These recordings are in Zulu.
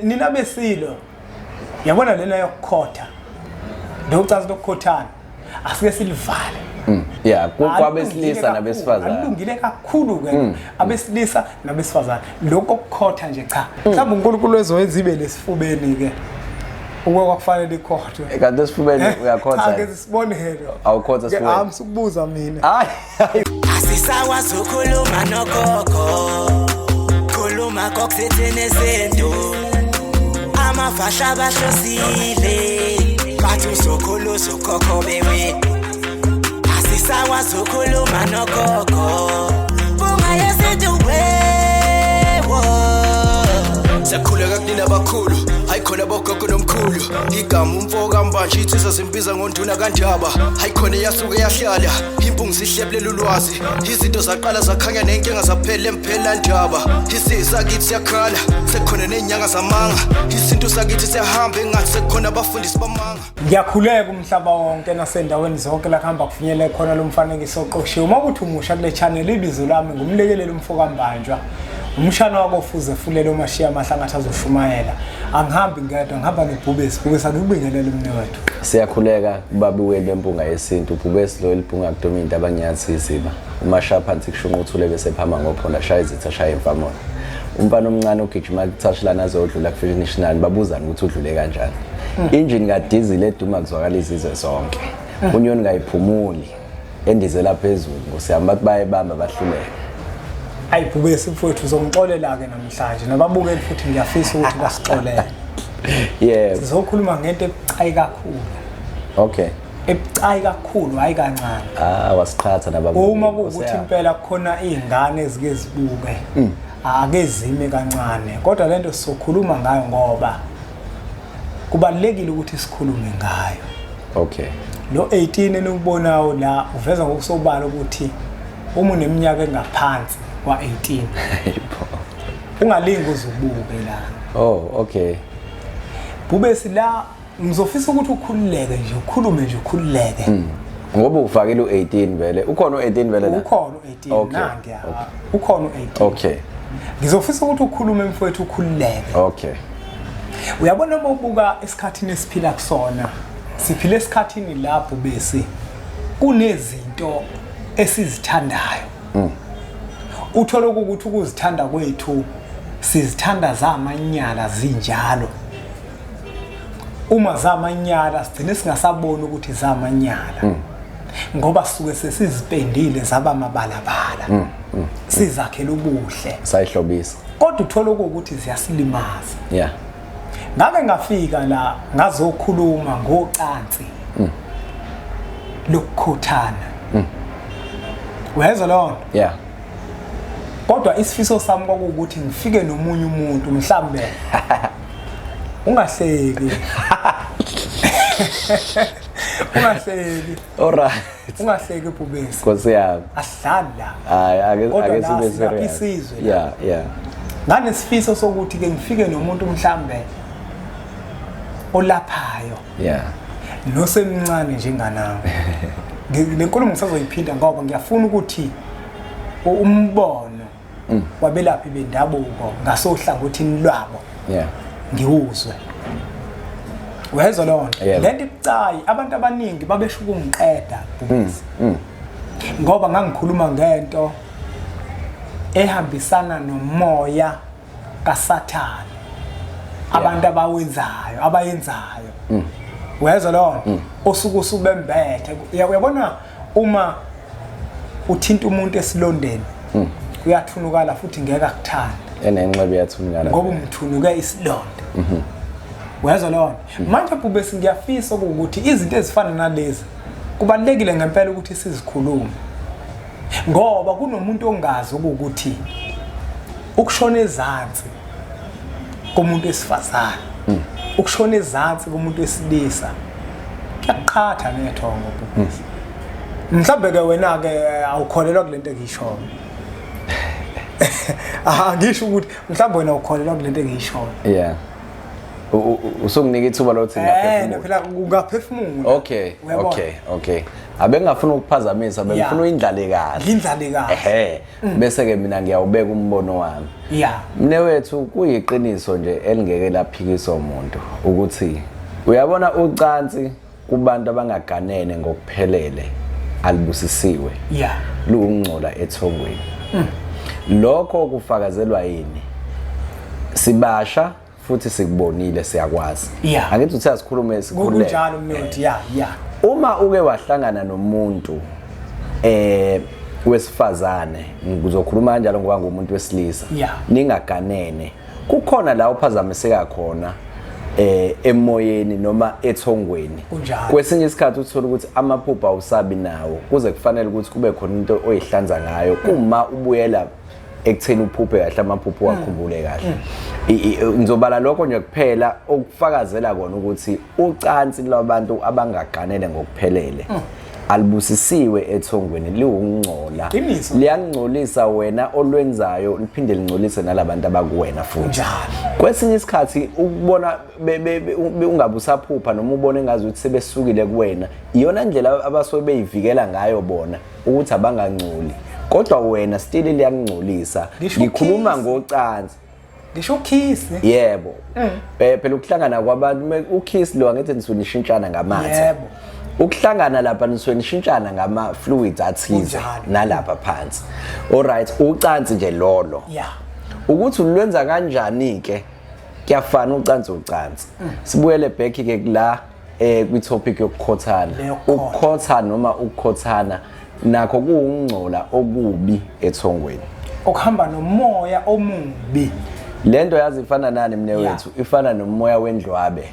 nina besilo yabona lena yokukhotha Ucansi Lokukhothana asike silivale yeah kwabesilisa nabesifazane alungile kakhulu ke abesilisa nabesifazane lokho kukhotha nje cha mhlawumbe uNkulunkulu ezowenza ibe lesifubeni ke ukwakufanele ikhothwe kanti esifubeni uyakhotha ake sibonelo awukhotha esifubeni amsukubuza mina hayi asisakwazi ukukhuluma nogogo khuluma kokuthethene nezinto amavasha bahlosile bathi usokhulu usokhokho bewe asisakwazi ukukhuluma nogogo bungayesethu wewo Sakhuleka kunina abakhulu hayikhona bogogo nomkhulu igama umfoka mbanje itsisa simbiza ngonduna kanjaba hayikhona yasuke yahlala impungu sihlephlela ulwazi izinto zaqala zakhanya nenkinga zaphela emphela njaba isisa kithi siyakhala sekukhona nenyanga zamanga izinto sakithi siyahamba engathi sekukhona abafundisi bamanga ngiyakhuleka umhlaba wonke nasendaweni zonke la kuhamba kufinyelele khona lo mfanekiso oqoshiwe uma kuthi umusha kule channel ibizo lami ngumlekeleli umfoka mbanjwa umshana wako fuze fulele umashiya amahlangathi azoshumayela angihambi ngedwa ngihamba noBhubesi akubingelele umne wethu siyakhuleka kubabi wethu empunga yesintu uBhubesi lo elibhunga kudoma into abanyathi iziba umashaya phansi kushunquthule bese phama ngophonda shaya izitha shaya emfamona umfana omncane ogijima kuthashilana azodlula ku-finish line babuzana ukuthi udlule kanjani injini kadizili eduma kuzwakala izizwe zonke unyoni ngayiphumuli endizela phezulu ngosihamba bathi bayebamba bahluleke ayiBhubesi mfowethu uzongixolela ke namhlanje nababukeli futhi ngiyafisa ukuthi basixolele yeah sizokhuluma ngento ebucayi kakhulu okay ebucayi kakhulu hayi kancane wasiqhatha nababukeli uma kuukuthi impela kukhona izingane ezike zibuke ake zime kancane kodwa lento sizokhuluma ngayo ngoba kubalekile ukuthi sikhulume ngayo okay lo 18 eniubonayo la uveza ngokusobala ukuthi uma uneminyaka engaphansi kwa18 ungalingi uzubuke la okay Bhubesi la ngizofisa ukuthi ukhululeke nje ukhulume nje ukhululeke ngoba ufakile u18 vele ukhona u18 vele la ukhona u18 nange ukhona u18 okay ngizofisa ukuthi ukhulume mfowethu ukhululeke okay uyabona uma ubuka esikhathini esiphila kusona siphile esikhathini lapho bese kunezinto esizithandayo uthola ukuthi ukuzithanda kwethu sizithanda zamanyala zinjalo uma zamanyala sigcine singasabona ukuthi zamanyala ngoba suke sesizipendile zaba mabalabala sizakhela ubuhle sayihlobisa kodwa uthola ukuthi ziyasilimaza yeah ngake ngafika la ngazokhuluma ngocansi Lokukhothana uyezwa lo yeah kodwa isifiso sami kwakuthi ngifike nomunye umuntu mhlambe ungahleki ungahleki alright ungahleki Bhubesi Nkosi yami ahlala hayi ake sibe serious yeah nganesifiso sokuthi ke ngifike nomuntu mhlambe olaphayo yeah nosemncane njenganawe lenkulumo ngisazoyiphinda ngoba ngiyafuna ukuthi umbono wabelaphi bendabuko ngasohlangothini lwabo yeah ngiwuzwe uyezwa lona lento ibucayi abantu abaningi babesho ukungiqeda Bhubesi ngoba ngangikhuluma ngento ehambisana nomoya kasathane abantu abayenzayo uyezwa lona osuku usubembethe uyabona uma uthinta umuntu esilondeni uyathunukala futhi ngeke akuthande enenxebe yathunukala ngoba umthunuke isilonda uyezwa lona manje Bhubesi ngiyafisa ukuthi izinto ezifana nalezi kubalekile ngempela ukuthi sizikhulume ngoba kunomuntu ongazi ukuthi ukushona ezantsi komuntu esifazana ukushona ezantsi komuntu wesilisa kuyaqhatha nethongo Bhubesi mhlawumbe ke wena ke awukholelwa kulento engiyishoyo ngisho ukuthi mhlawumbe wena ukholelwa kulento engiyishoyo yeah usunginika ithuba lokuthi ngaphefumula okay abengafuna ukuphazamisa bengifuna uyindlale kahle indlale kahle bese ke mina ngiyawubeka umbono wami mne wethu kuyiqiniso nje elingeke laphikiswa umuntu ukuthi uyabona ucansi kubantu abangaganene ngokuphelele alibusisiwe lungcola ethongweni lokho kufakazelwa yini sibasha futhi sikubonile siyakwazi angithi uthi asikhulume sikhulule kunjalo mnyothi uma uke wahlangana nomuntu wesifazane ngizokhuluma kanjalo ngoba ngumuntu wesilisa ningaganene kukhona la uphazamiseka khona emoyeni noma ethongweni kwesinye isikhathi uthola ukuthi amaphupho awusabi nawo kuze kufanele ukuthi kube khona into oyihlanza ngayo uma ubuyela ekutheni uphuphe kahle amaphupho wakhumbule kahle ngizobala lokho nje kuphela okufakazela kona ukuthi ucansi labantu abangaganele ngokuphelele alibusisiwe ethongweni liwungcola liyangcolisa wena olwenzayo liphinde lingcolise nalabantu abakuwena futhi kwesinye isikhathi ukubona ungabusaphupha noma ubone ngazi ukuthi sebesukile kuwena iyona ndlela abasobe beyivikela ngayo bona ukuthi abangangcoli kodwa wena still liyangcolisa ngikhuluma ngocansi ngisho kiss yebo phela ukuhlangana kwabantu ukiss lo angithi nisunishintshana ngamathe yebo ukuhlangana lapha nisunishintshana ngama fluids athize nalapha phansi alright ucansi nje lolo ukuthi ulwenza kanjani ke kuyafana ucansi sibuyele back ke la kwi topic yokukhothana ukukhothana noma ukukhothana nakho kuungcola okubi ethongweni okuhamba nomoya omubi lento yazi ifana nani mne wethu ifana nomoya wendlwabe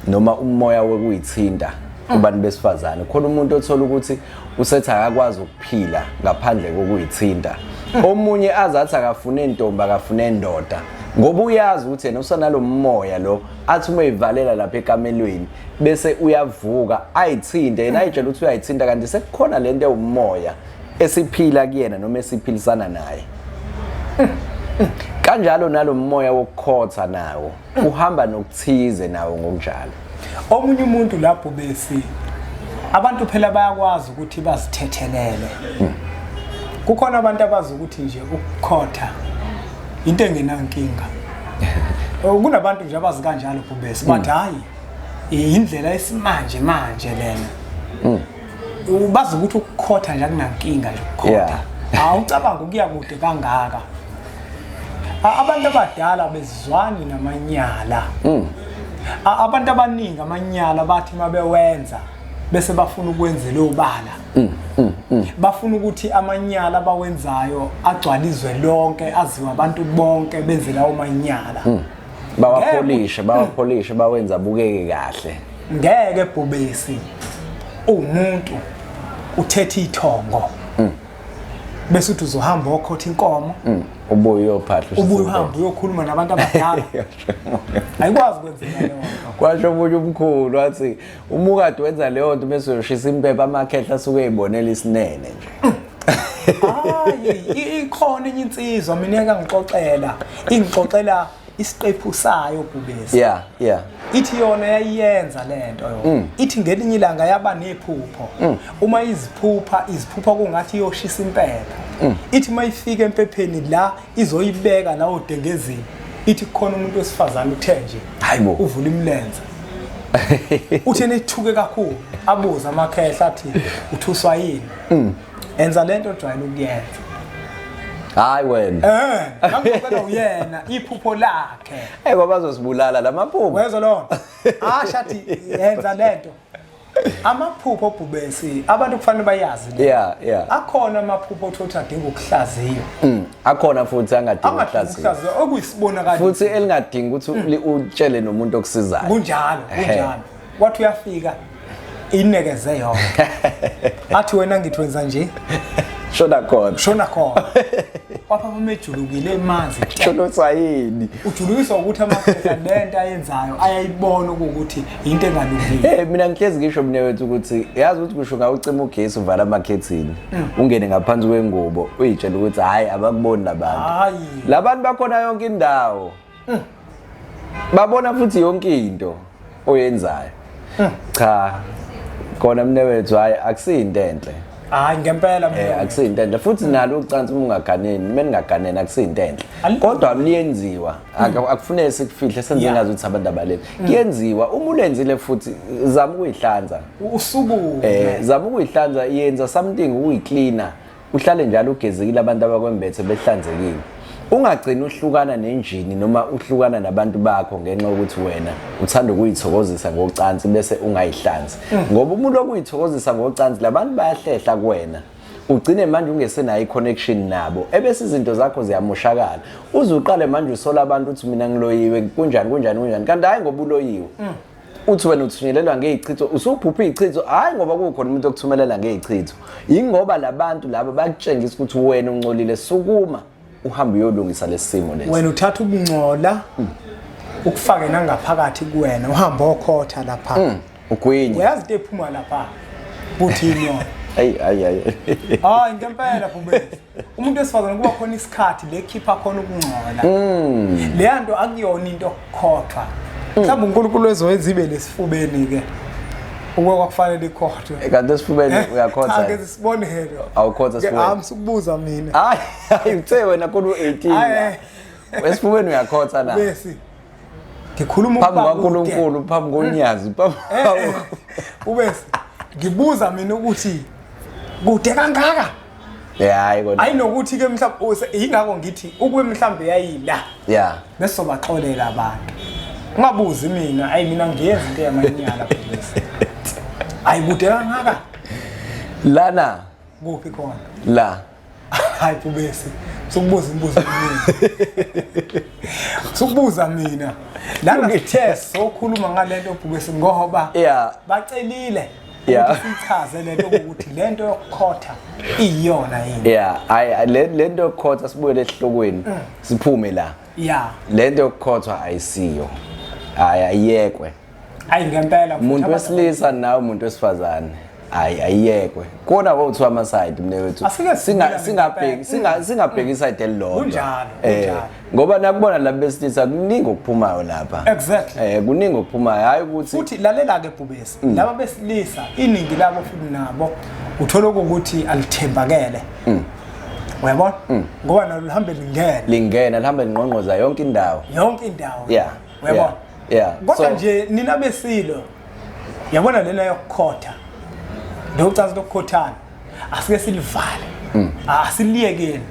noma umoya wekuyithinta kubantu besifazane khona umuntu othola ukuthi usethi akakwazi ukuphila ngaphandle kokuyithinta omunye azathi akafune intombi akafune indoda ngoba uyazi ukuthi yena usanalo moya lo athi uma evalela lapha ekamelweni bese uyavuka ayithinde yena ayitshela ukuthi uyayithinta kanti sekukhona lento ewumoya esiphila kuyena noma esiphilisana naye kanjalo nalo moya wokukhotha nawo uhamba nokuthize nawo ngokunjalo omunye umuntu lapho bese abantu phela bayakwazi ukuthi bazithethelele kukhona abantu abazi ukuthi nje ukukhotha into engenankinga kunabantu nje abazi kanjalo kubese bathi hayi indlela esimanje manje lena ubazi ukuthi ukukhotha nje akunankinga nje ukukhotha awucabanga ukuya kude kangaka abantu abadala bezizwani namanyala abantu abaningi amanyala bathi mabewenza bese bafuna ukwenza lo bala bafuna ukuthi amanyala abawenzayo agcwalizwe lonke aziwa abantu bonke benze lawo manyala bawapolishe bawenza bukeke kahle ngeke bhubesi umuntu uthethe ithongo bese uthi uzohamba okhotha inkomo ubuye uyophahla ubuye uhamba uyokhuluma nabantu abadala ayikwazi kwenzeka leyo kwasho umuntu omkhulu wathi umukade wenza leyo nto bese uyoshisa impepha amakhehla asuke eyibonela isinene nje hayi ikhona enye insizwa mina ingixoxela isiqephu sayo bhubesi ithi yona yayiyenza lento ithi ngelinye ilanga yaba nephupho uma iziphupha kungathi iyoshisa impepha ithi mayifika empepheni la izoyibeka la odengezini ithi khona umuntu wesifazane uthe nje hayibo uvula imlenze uthi nethuke kakhulu abuza amakhehla athi uthuswa yini enza lento ojwayele ukuyenza hayi wena ngicela uyena iphupho lakhe ngoba bazosibulala lamaphupho wezwa lona shathi yenza lento amaphupho obhubesi abantu kufanele bayazi akhona amaphupho othothi adinga ukuhlaziya akhona futhi angadingi ukuhlaziya okuyisibonakala futhi elingadingi ukuthi utshele nomuntu okusizayo kunjalo wathi uyafika inekeze yonke athi wena ngithi wenza nje shona khona kwapha bamejulukile emanzi shona yini ujulukiswa ukuthi amakhehla lento ayenzayo ayayibona ukuthi into engalungile mina ngihlezi ngisho mne wethu ukuthi yazi ukuthi kusho ngawucima ugesi uvala amakhethini ungene ngaphansi kwengubo uyitshela ukuthi hayi abakuboni labantu bakhona yonke indawo babona futhi yonke into oyenzayo cha khona mnewethu hayi akusiyinto enhle hayi ngempela mina akusiyinto enhle futhi nalo ucansi ungaganeni meningaganeni akusiyinto enhle kodwa liyenziwa akufuneki sikufihle senze ngazi ukuthi abantu abaleni kuyenziwa uma ulenzile futhi zama ukuyihlanza usuku zama ukuyihlanza yenza something ukuyicleaner uhlale njalo ugezekile abantu abakwembethe behlanzekile ungagcina uhlukana nenjini noma uhlukana nabantu bakho ngenxa ukuthi wena uthanda ukuyithokozisa ngocansi bese ungayihlanzi ngoba umuntu okuyithokozisa ngocansi labantu bayahlehla kuwena ugcine manje ungesenayo iconnection nabo ebese izinto zakho ziyamoshakala uzuqale manje usola abantu uthi mina ngiloyiwe kunjani kanti hayi ngoba uloyiwe uthi wena uthunyelelwa ngeichitho usuphupha ichitho hayi ngoba kukhona umuntu okuthumelela ngeichitho ingoba labantu laba bakutshengisa ukuthi wena uncolile sukuma uhambe uyolungisa lesimo lesi wena uthatha ubungcola ukufake nangaphakathi kuwena uhamba okhotha lapha ugwinye uyazi into ephuma lapha kuthini yona hayi ngempela bubesi umuntu wesifazane kuba khona isikhathi lekhipha khona ukungcola leyanto akuyona into okukhothwa mhlawumbe uNkulunkulu ezowenza ibe lesifubeni ke ukwakufanele ikhothwe kanti esifubeni uyakhotha ake sibonelo awukhotha sifubeni amsukubuza mina hayi uthe wena khona u18 esifubeni uyakhotha na bese ngikhuluma phambi kaNkulunkulu phambi konyazi ubese ngibuza mina ukuthi kude kangaka hayi kona ayinokuthi ke mhlawumbe ingakho ngithi ukube mhlawumbe yayila bese sobaxolela abantu ungabuzi mina mina ngiyenza into yamanyala bese ayibude kangaka lana kuphi khona la hayi bubesi sokubuza imibuzo sokubuza mina lana ngithe sokhuluma ngalento bubesi ngoba bacelile sichaze lento ukuthi lento yokukhotha iyona yini hayi lento yokukhotha sibuye lehlokweni siphume la lento yokukhothwa ayisiyo hayi ayekwe hayi ngempela umuntu wesilisa nawe umuntu wesifazane ayiyekwe kona bawuthi amaside mnewethu singabheki iside elilodwa kunjalo ngoba nakubona lapha besilisa kuningi okuphumayo lapha exactly kuningi okuphumayo hayi ukuthi futhi lalela ke bubesi laba besilisa iningi labo futhi nabo uthola ukuthi alithembakele uyabona ngoba nalo lihambe lingena lihambe linqonqoza yonke indawo uyabona kodwa nje nina besilo yabona lena yokukhotha Ucansi Lokukhothana asike silivale asiliyekeni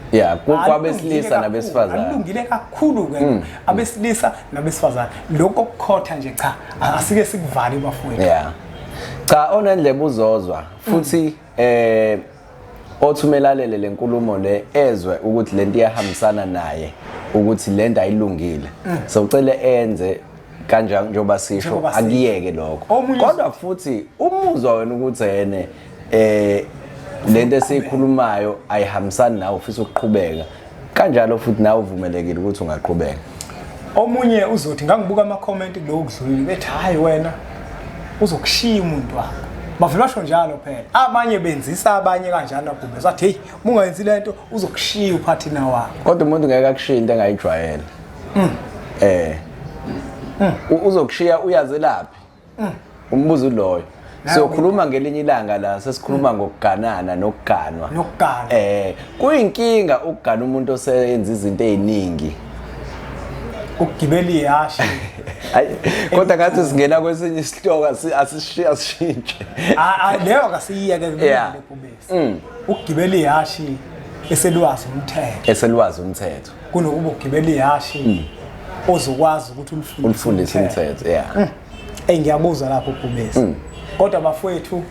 kwabesilisa nabesifazane alungile kakhulu ke abesilisa nabesifazane lokho kukhotha nje cha asike sikuvale bafowethu cha onendlebe uzozwa futhi othumelalele lenkulumo le ezwe ukuthi lento iyahambisana naye ukuthi lento ayilungile sowucela enze kanjani njoba sisho akuyeke lokho kodwa futhi umuzwa wena ukuthi yene lento esikhulumayo ayihambisani nawe ufisa ukuqhubeka kanjalo futhi nawe uvumelekile ukuthi ungaqhubeka omunye uzothi ngangibuka ama comment lokudlulile bethi hayi wena uzokushiya umuntu wakho bavela basho njalo phela abanye benzisa abanye kanjalo kubhe sathi hey mungayenzi lento uzokushiya uphathina wakho kodwa umuntu ngeke akushiye into engayijwayele uzokushiya uyaze laphi umbuzo loyo siyokhuluma ngelinye ilanga la sesikhuluma ngokuganana nokuganwa kuyinkinga ukugana umuntu oseyenza izinto eziningi ukugibela ihashi kodwa ngathi singena kwesinye isihloka asishintshe leyo kasiyeke kubesi ukugibela ihashi eselwazi umthetho kunokuba ukugibela ihashi ozokwazi ukuthi ulifundise umthetho ngiyabuza lapho kubesi kodwa bafowethu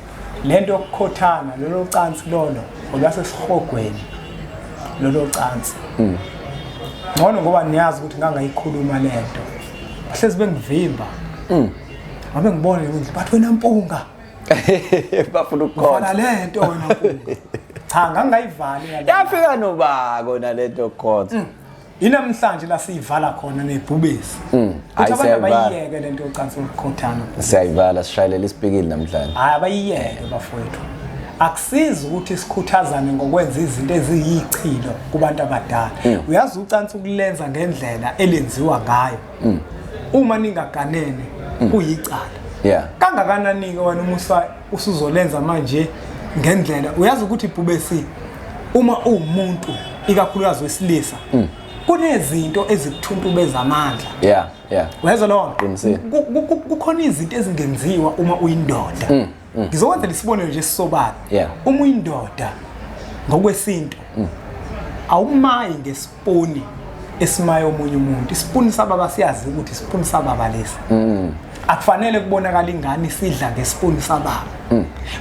lento yokukhothana lolo cansi lolo olwase sihogweni lolo cansi ngcono ngoba niyazi ukuthi ngangayikhuluma lento hlezi bengivimba ngabe ngibone ukuthi bathi wena mpunga bafuna ukukhotha lento wena mpunga cha ngangayivali yafika nobako nalento yokukhotha inamhlanje la siyivala khona nebhubesi ukuthi abantu bayiyeke lento yocansi lokukhothana siyayivala sishayelela isipikili namhlanje hayi abayiyeke bafowethu akusizi ukuthi sikhuthazane ngokwenza izinto eziyichilo kubantu abadala uyazi ucansi ukulenza ngendlela elenziwa ngayo uma ningaganene kuyicala Yeah. Kangakanani ke wena umusa usuzolenza manje ngendlela uyazi ukuthi Bhubesi uma umuntu ikakhulukazi wesilisa kunezinto ezikuthuntuba amandla. Yeah. Uyezwa lo kukhona izinto ezingenziwa uma uyindoda. Ngizokwenza lesibonelo nje sisobala. Uma uyindoda ngokwesintu awumayi ngesipuni esimaye omunye umuntu. Isipuni sababa siyazi ukuthi isipuni sababa lesi. Akufanele kubonakala ingane isidla ngesipuni sababa.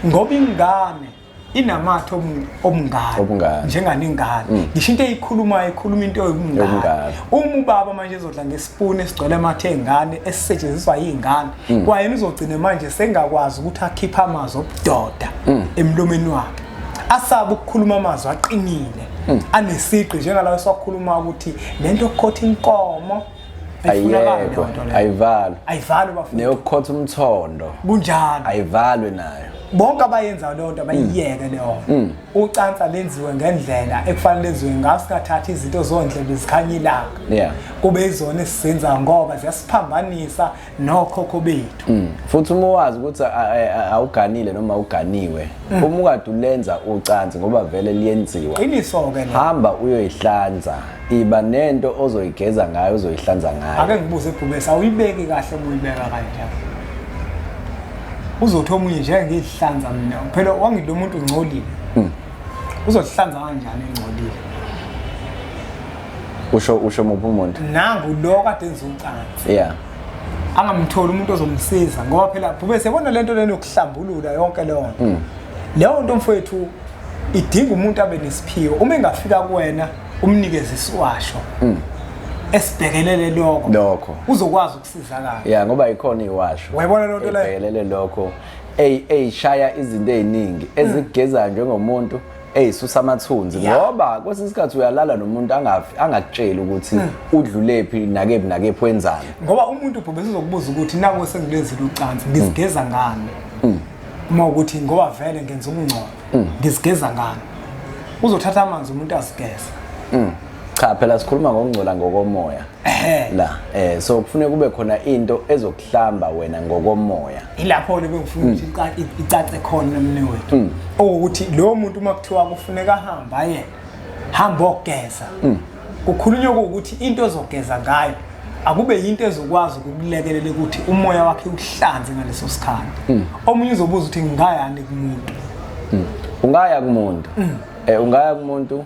Ngoba ingane inamatho omngane njengani ingane. Ngisho into eyikhuluma into eyingane. Uma ubaba manje ezodla ngesipuni esigcwele amathe engane esisetshenziswa yingane, kwayena uzogcina manje sengakwazi ukuthi akhipha amazwi obudoda emlomeni wakhe. Asaba ukukhuluma amazwi aqinile. Anesiqi njengalawo esiwakhuluma ukuthi lento okukhotha inkomo ayivalwe bafuna neyokukhotha umthondo kunjalo ayivalwe nayo. Bonke abayenza leyo nto bayiyeke leyo. Ucansa lenziwe ngendlela ekufanele lenziwe ngaso singathathi izinto zondlebe zikhanya ilanga. Kube izona esizenza ngoba ziyasiphambanisa nokhokho bethu. Futhi uma wazi ukuthi awuganile noma uganiwe, uma ukade ulenza ucansi ngoba vele liyenziwa. Qiniso ke lo. Hamba uyoyihlanza. Iba nento ozoyigeza ngayo uzoyihlanza ngayo. Ake ngibuze Bhubesi awuyibeki kahle uma uyibeka kanjalo. Uzothi omunye nje ngihlanza mina phela wangilo umuntu ungcolile. Uzohlanza kanjani engcolile? Usho muphi umuntu? Nangu lo kade enza ucansi. Angamtholi umuntu ozomsiza ngoba phela Bhubesi yabona lento lena yokuhlambulula yonke leyo nto. Leyo nto mfowethu idinga umuntu abe nesiphiwo. Uma engafika kuwena umnikeze isiwasho. Esibhekelele lokho uzokwazi ukusizakala. Ngoba ikhona iwasho. Wayibona lo nto leyo? Esibhekelele lokho. Shaya izinto eziningi ezigeza njengomuntu eyisusa amathunzi ngoba kwesinye isikhathi uyalala nomuntu angakutshela ukuthi udlulephi nakephi wenzani. Ngoba umuntu Bhubesi uzokubuza ukuthi nako sengilezile ucansi ngizigeza ngani. Uma ukuthi ngoba vele ngenza umngcobo ngizigeza ngani. Uzothatha amanzi umuntu azigeza. Cha phela sikhuluma ngokungcola ngokomoya. So kufanele kube khona into ezokuhlamba wena ngokomoya. Ilapho le bengifuna ukuthi icace khona mne wethu. Ukuthi lo muntu uma kuthiwa kufuneka hamba ogeza. Kukhulunywa ukuthi into ozogeza ngayo akube into ezokwazi ukukulekelela ukuthi umoya wakhe uhlanze ngaleso sikhathi. Omunye uzobuza ukuthi ngingayani kumuntu. Ungaya kumuntu. Ungaya kumuntu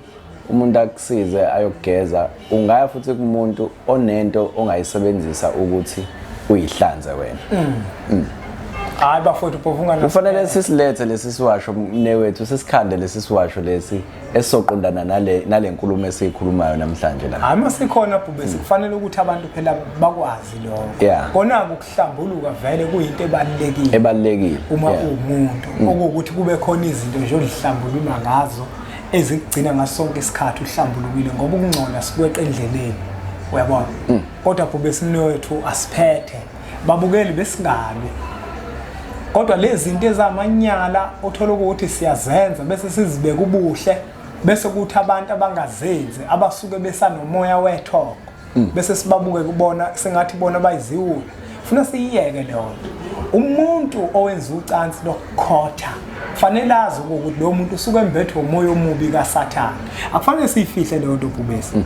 umuntu akusize ayogeza. Ungaya futhi kumuntu onento ongayisebenzisa ukuthi uyihlanze wena. Hayi bafowethu bovunga na. Kufanele sisilethe lesi siwasho newethu sisikhande lesi siwasho lesi esoqondana nale nkulumo esikhulumayo namhlanje la. Hayi masikhona Bhubesi kufanele ukuthi abantu phela bakwazi lokho. Kona ukuhlambuluka vele kuyinto ebalekile. Uma umuntu okuthi kube khona izinto nje odihlambulula ngazo ezigcina ngasonke isikhathi uhlambulukile ngoba ukungcola sikweqa endleleni. Uyabona? Kodwa Bhubesi wethu asiphethe babukeli besingabe. Kodwa lezi zinto ezamanyala othola ukuthi siyazenza bese sizibeka ubuhle bese kuthi abantu abangazenzi abasuke besanomoya wethoko bese sibabuke kubona sengathi bona bayiziwula. Funa siyiyeke leyo. Umuntu owenza ucansi lokukhotha fanele azi ukuthi lo muntu usuke embethe umoya omubi kasathane. Akufanele siyifihle leyo nto Bhubesi.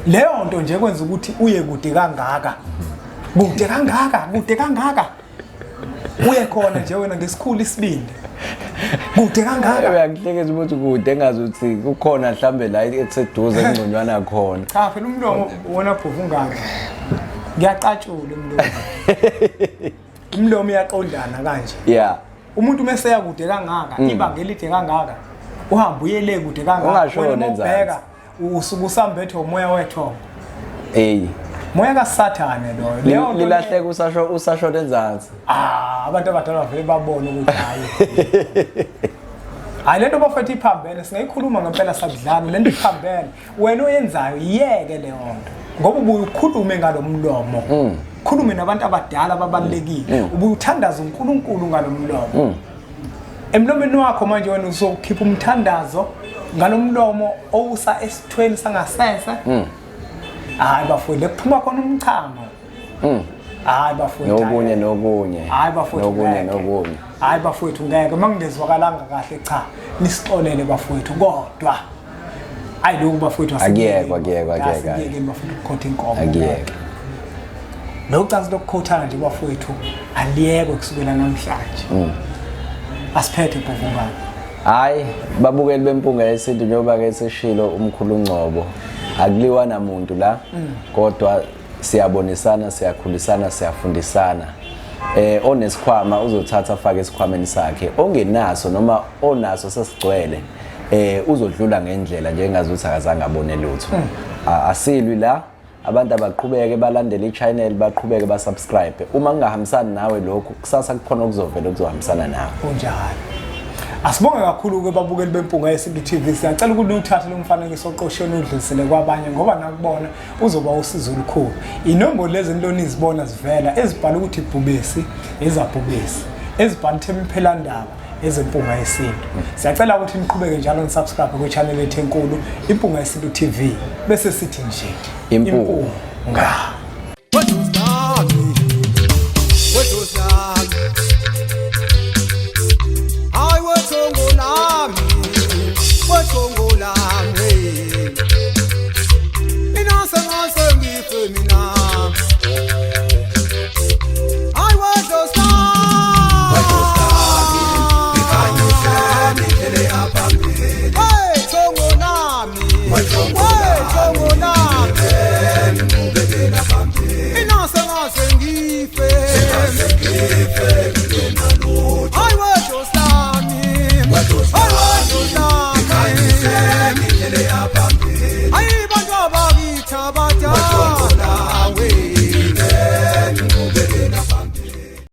Leyo nto nje kwenza ukuthi uye kude kangaka. Kude kangaka. Uye khona nje wena ngesikhulu isibindi. Kude kangaka. Uyakuhlekeza ukuthi kude engazi ukuthi kukhona mhlambe la eseduze engconywana khona. Cha phela umlomo wona phuvu ngaka. Ngiyacatshula umlomo. Umlomo uyaqondana kanje. Umuntu mase yakude kangaka, ibanga elide kangaka. Uhamba uyele kude kangaka. Wena ubheka usuku usambethe umoya wethongo. Moya kasathane lo. Leyo lilahleka usasho lenzansi. Abantu abadala vele babona ukuthi hayi. Hayi lento bafethu iphambene singayikhuluma ngempela sakudlana lento iphambene. Wena oyenzayo iyeke leyo nto. Ngoba ubuye ukhulume ngalomlomo. Khulume nabantu abadala ababalekile. Ubuye uthandaza uNkulunkulu ngalomlomo. Emlomeni wakho manje wena uzokhipha umthandazo ngalomlomo owusa esithweni sangasese. Hayi bafowethu kuphuma khona umchamo. hayi bafowethu nokunye hayi bafowethu nokunye hayi bafowethu ngeke mangingezwakalanga kahle cha nisixolele bafowethu kodwa hayi lokhu bafowethu akuyekwa bafowethu ukukhotha inkomo akuyeke lo ucansi lokukhothana nje bafowethu aliyekwe kusukela namhlanje asiphethe bafowethu hayi babukeli bempunga yesintu njengoba ke seshilo umkhulu Ngcobo akuliwa namuntu la kodwa siyabonisana siyakhulisana siyafundisana onesikhwama uzothatha afake esikhwameni sakhe ongenaso noma onaso sesigcwele uzodlula ngendlela njengazuthi akazange abone lutho asilwi la abantu abaqhubeke balandele i-channel baqhubeke basubscribe uma ngingahambisani nawe lokho kusasa kukhona okuzovela okuzohambisana nawe kunjalo asibonge kakhulu ke babukeli bempunga yesintu TV siyacela ukuthi uthathe lo mfanekiso oqoshweni udlulisele kwabanye ngoba nakubona uzoba usizo olukhulu inombolo lezi ntoni izibona zivela ezibhala ukuthi ibhubesi ezabhubesi ezibhala themphelandaba ezempunga yesintu siyacela ukuthi niqhubeke njalo nisubscribe kwi-channel yethu enkulu impunga yesintu TV bese sithi nje impunga